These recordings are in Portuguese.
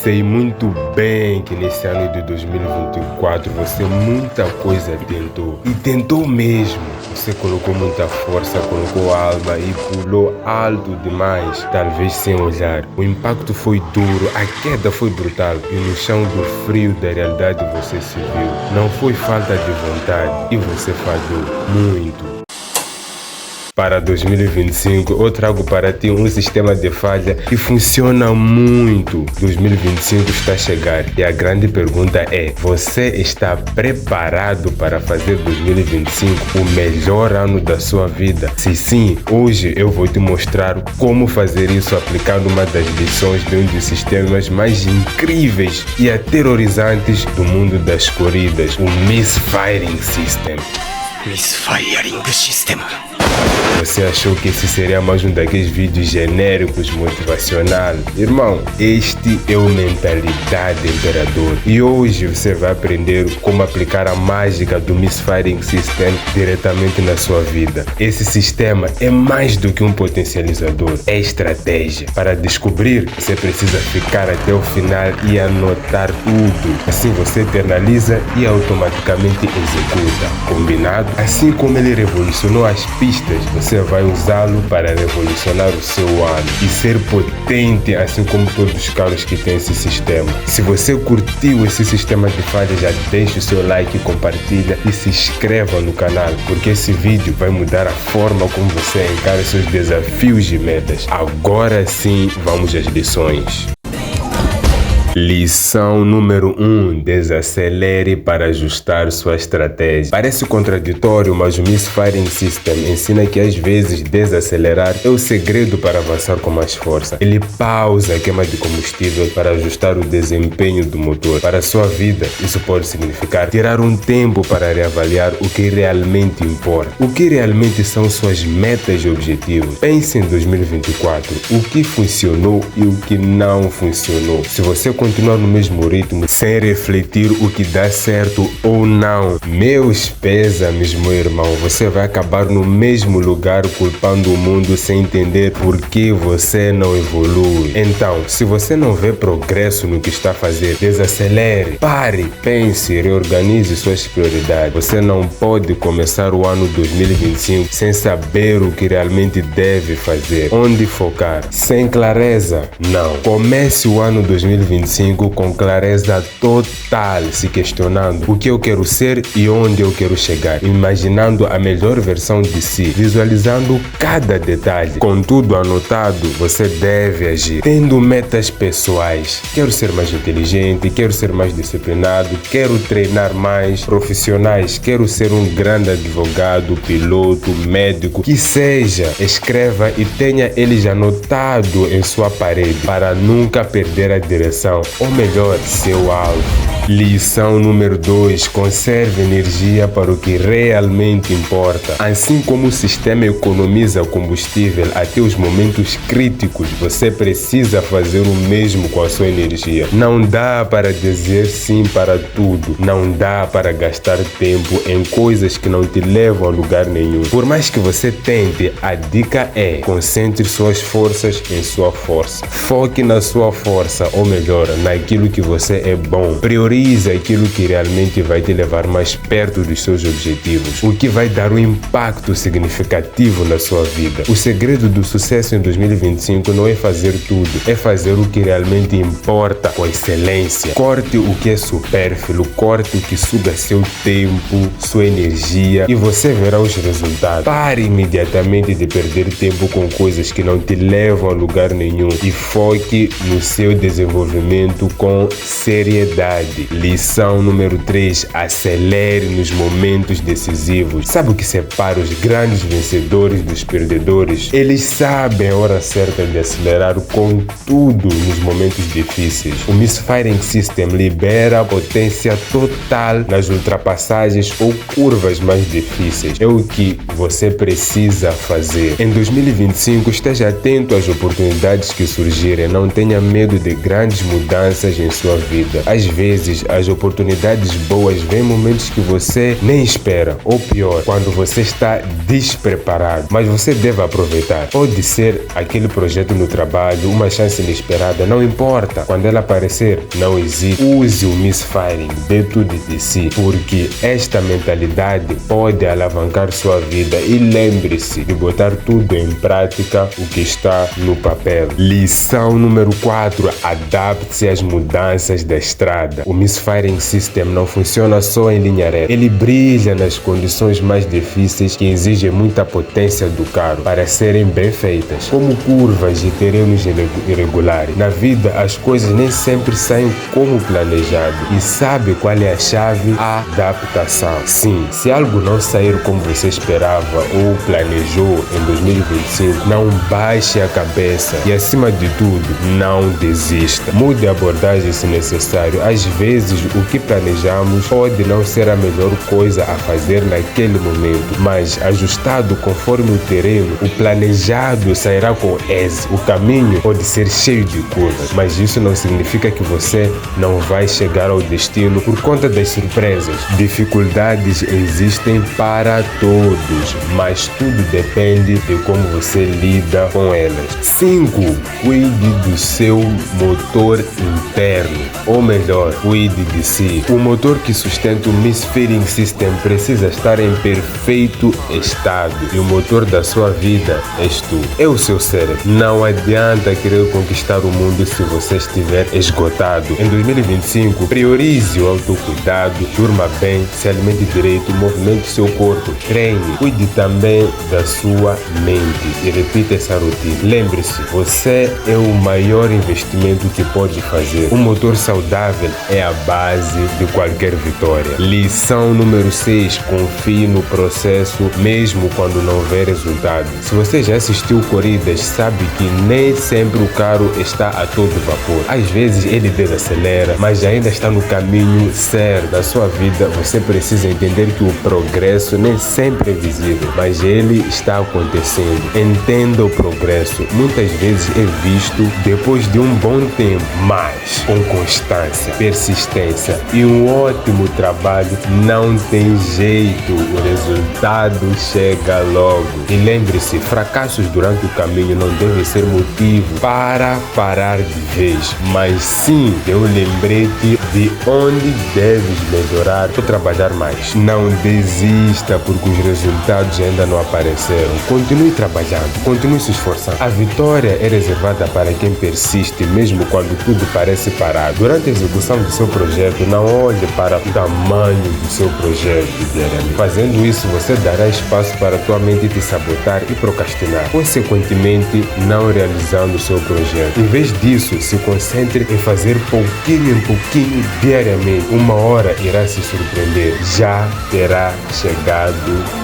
Sei muito bem que nesse ano de 2024 você muita coisa tentou. E tentou mesmo. Você colocou muita força, colocou alma e pulou alto demais, talvez sem olhar. O impacto foi duro, a queda foi brutal e no chão do frio da realidade você se viu. Não foi falta de vontade e você falhou muito. Para 2025, eu trago para ti um sistema de falha que funciona muito. 2025 está a chegar e a grande pergunta é: você está preparado para fazer 2025 o melhor ano da sua vida? Se sim, hoje eu vou te mostrar como fazer isso aplicando uma das lições de um dos sistemas mais incríveis e aterrorizantes do mundo das corridas, o Misfiring System. Misfiring System. Você achou que esse seria mais um daqueles vídeos genéricos motivacional? Irmão, este é o Mentalidade Imperador. E hoje você vai aprender como aplicar a mágica do Misfiring System diretamente na sua vida. Esse sistema é mais do que um potencializador, é estratégia. Para descobrir, você precisa ficar até o final e anotar tudo. Assim você internaliza e automaticamente executa. Combinado? Assim como ele revolucionou as pistas, você vai usá-lo para revolucionar o seu ano e ser potente, assim como todos os carros que tem esse sistema. Se você curtiu esse sistema de falhas, já deixa o seu like, compartilha e se inscreva no canal, porque esse vídeo vai mudar a forma como você encara seus desafios e metas. Agora sim, vamos às lições. Lição número 1. Desacelere para ajustar sua estratégia. Parece contraditório, mas o Misfiring System ensina que às vezes desacelerar é o segredo para avançar com mais força. Ele pausa a queima de combustível para ajustar o desempenho do motor. Para a sua vida, isso pode significar tirar um tempo para reavaliar o que realmente importa. O que realmente são suas metas e objetivos. Pense em 2024. O que funcionou e o que não funcionou. Se você continuar no mesmo ritmo, sem refletir o que dá certo ou não, meus pésames, meu irmão, você vai acabar no mesmo lugar culpando o mundo sem entender por que você não evolui. Então, se você não vê progresso no que está a fazer, desacelere, pare, pense, reorganize suas prioridades. Você não pode começar o ano 2025 sem saber o que realmente deve fazer, onde focar, sem clareza. Não. Comece o ano 2025 com clareza total, se questionando o que eu quero ser e onde eu quero chegar, imaginando a melhor versão de si, visualizando cada detalhe. Com tudo anotado, você deve agir, tendo metas pessoais. Quero ser mais inteligente, quero ser mais disciplinado, quero treinar mais. Profissionais, quero ser um grande advogado, piloto, médico, que seja. Escreva e tenha eles anotado em sua parede para nunca perder a direção. Ou melhor, seu alvo. Lição número 2. Conserve energia para o que realmente importa. Assim como o sistema economiza combustível até os momentos críticos, você precisa fazer o mesmo com a sua energia. Não dá para dizer sim para tudo. Não dá para gastar tempo em coisas que não te levam a lugar nenhum. Por mais que você tente, a dica é: concentre suas forças em sua força. Foque na sua força, ou melhor, naquilo que você é bom. Priorize aquilo que realmente vai te levar mais perto dos seus objetivos, o que vai dar um impacto significativo na sua vida. O segredo do sucesso em 2025 não é fazer tudo, é fazer o que realmente importa com excelência. Corte o que é supérfluo, corte o que suga seu tempo, sua energia e você verá os resultados. Pare imediatamente de perder tempo com coisas que não te levam a lugar nenhum e foque no seu desenvolvimento com seriedade. Lição número 3. Acelere nos momentos decisivos. Sabe o que separa os grandes vencedores dos perdedores? Eles sabem a hora certa de acelerar com tudo nos momentos difíceis. O Misfiring System libera a potência total nas ultrapassagens ou curvas mais difíceis. É o que você precisa fazer. Em 2025, esteja atento às oportunidades que surgirem. Não tenha medo de grandes mudanças mudanças em sua vida. Às vezes, as oportunidades boas vêm em momentos que você nem espera, ou pior, quando você está despreparado, mas você deve aproveitar. Pode ser aquele projeto no trabalho, uma chance inesperada, não importa. Quando ela aparecer, não hesite. Use o misfiring, dê tudo de si, porque esta mentalidade pode alavancar sua vida e lembre-se de botar tudo em prática o que está no papel. Lição número 4. Adapte-se às mudanças da estrada. O misfiring system não funciona só em linha reta. Ele brilha nas condições mais difíceis que exigem muita potência do carro para serem bem feitas, como curvas e terrenos irregulares. Na vida, as coisas nem sempre saem como planejado. E sabe qual é a chave? A adaptação. Sim, se algo não sair como você esperava ou planejou em 2025, não baixe a cabeça e, acima de tudo, não desista. Mude a abordagem se necessário. Às vezes, o que planejamos pode não ser a melhor coisa a fazer naquele momento, mas ajustado conforme o terreno, o planejado sairá com êxito. O caminho pode ser cheio de curvas, mas isso não significa que você não vai chegar ao destino por conta das surpresas. Dificuldades existem para todos, mas tudo depende de como você lida com elas. 5. Cuide do seu motor interno, ou melhor, cuide de si. O motor que sustenta o misfiring system precisa estar em perfeito estado, e o motor da sua vida és tu, é o seu cérebro. Não adianta querer conquistar o mundo se você estiver esgotado. Em 2025, priorize o autocuidado, durma bem, se alimente direito, movimente seu corpo, treine, cuide também da sua mente e repita essa rotina. Lembre-se, você é o maior investimento que pode fazer. Um motor saudável é a base de qualquer vitória. Lição número 6. Confie no processo mesmo quando não vê resultado. Se você já assistiu corridas, sabe que nem sempre o carro está a todo vapor. Às vezes ele desacelera, mas ainda está no caminho certo. Na sua vida, você precisa entender que o progresso nem sempre é visível, mas ele está acontecendo. Entenda o progresso. Muitas vezes é visto depois de um bom tempo, mas com constância, persistência e um ótimo trabalho não tem jeito, o resultado chega logo. E lembre-se, fracassos durante o caminho não devem ser motivo para parar de vez, mas sim é um lembrete de onde deves melhorar ou trabalhar mais. Não desista porque os resultados ainda não apareceram. Continue trabalhando, continue se esforçando. A vitória é reservada para quem persiste, mesmo quando tudo parece parado. Durante a execução do seu projeto, não olhe para o tamanho do seu projeto diariamente. Fazendo isso, você dará espaço para tua mente te sabotar e procrastinar, consequentemente não realizando o seu projeto. Em vez disso, se concentre em fazer pouquinho em pouquinho diariamente. Uma hora irá se surpreender, já terá chegado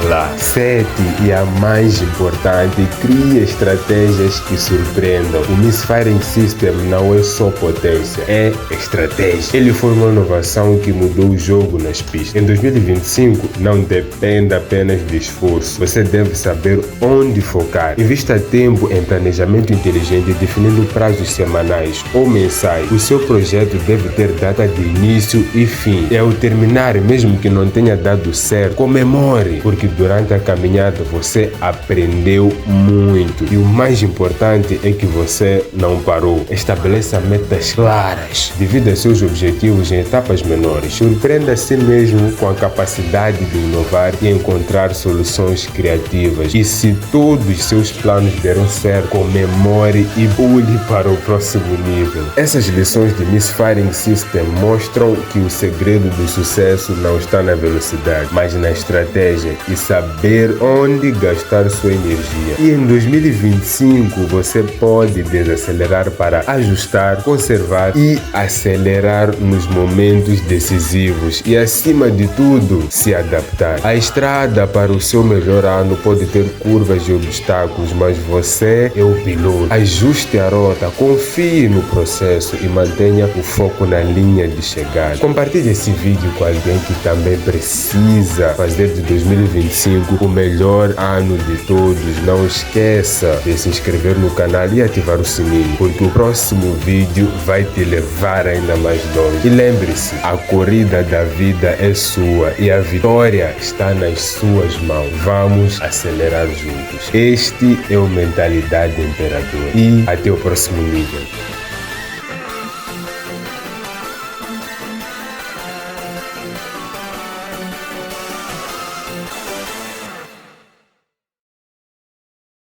lá. 7. E a mais importante, crie estratégias que surpreendam. O misfiring system não é só potência, é estratégia. Ele foi uma inovação que mudou o jogo nas pistas. Em 2025, não dependa apenas de esforço. Você deve saber onde focar. Invista tempo em planejamento inteligente, definindo prazos semanais ou mensais. O seu projeto deve ter data de início e fim. E ao terminar, mesmo que não tenha dado certo, comemore, porque durante a caminhada você aprendeu muito. E o mais importante é que você não parou. Estabeleça metas claras. Divida seus objetivos em etapas menores. Surpreenda a si mesmo com a capacidade de inovar e encontrar soluções criativas. E se todos seus planos deram certo, comemore e pule para o próximo nível. Essas lições de misfiring system mostram que o segredo do sucesso não está na velocidade, mas na estratégia e saber onde gastar sua energia. E em 2025 você pode desacelerar para ajustar, conservar e acelerar nos momentos decisivos e, acima de tudo, se adaptar. A estrada para o seu melhor ano pode ter curvas e obstáculos, mas você é o piloto. Ajuste a rota, confie no processo e mantenha o foco na linha de chegada. Compartilhe esse vídeo com alguém que também precisa fazer de 2025 o melhor ano de todos. Não esqueça de se inscrever no canal e ativar o sininho, porque o próximo vídeo vai te levar ainda mais longe. E lembre-se, a corrida da vida é sua e a vitória está nas suas mãos. Vamos acelerar juntos. Este é o Mentalidade Imperador e até o próximo nível.